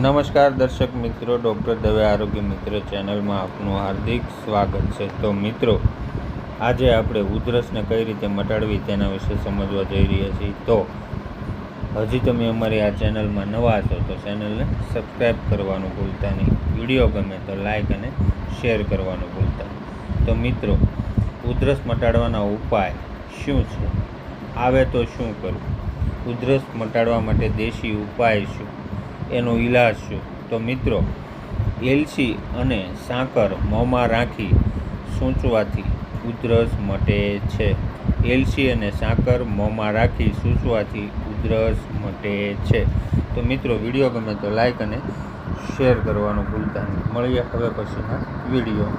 નમસ્કાર દર્શક મિત્રો, ડૉક્ટર દવે આરોગ્ય મિત્ર ચેનલમાં આપનું હાર્દિક સ્વાગત છે। તો મિત્રો, આજે આપણે ઉધરસને કઈ રીતે મટાડવી તેના વિશે સમજવા જઈ રહ્યા છીએ। તો હજી તમે અમારી આ ચેનલમાં નવા છો તો ચેનલને સબસ્ક્રાઈબ કરવાનું ભૂલતા નહીં, વિડીયો ગમે તો લાઈક અને શેર કરવાનું ભૂલતા નહીં। તો મિત્રો, ઉધરસ મટાડવાના ઉપાય શું છે, આવે તો શું કરવું, ઉધરસ મટાડવા માટે દેશી ઉપાય શું, એનો ઈલાજ શું? તો મિત્રો, એલચી અને સાકર મોંમાં રાખી સૂંચવાથી ઉધરસ મટે છે। એલચી અને સાકર મોંમાં રાખી સૂંચવાથી ઉધરસ મટે છે। તો મિત્રો, વિડીયો ગમે તો લાઈક અને શેર કરવાનું ભૂલતા નહીં। મળીએ હવે પછીના વિડીયો।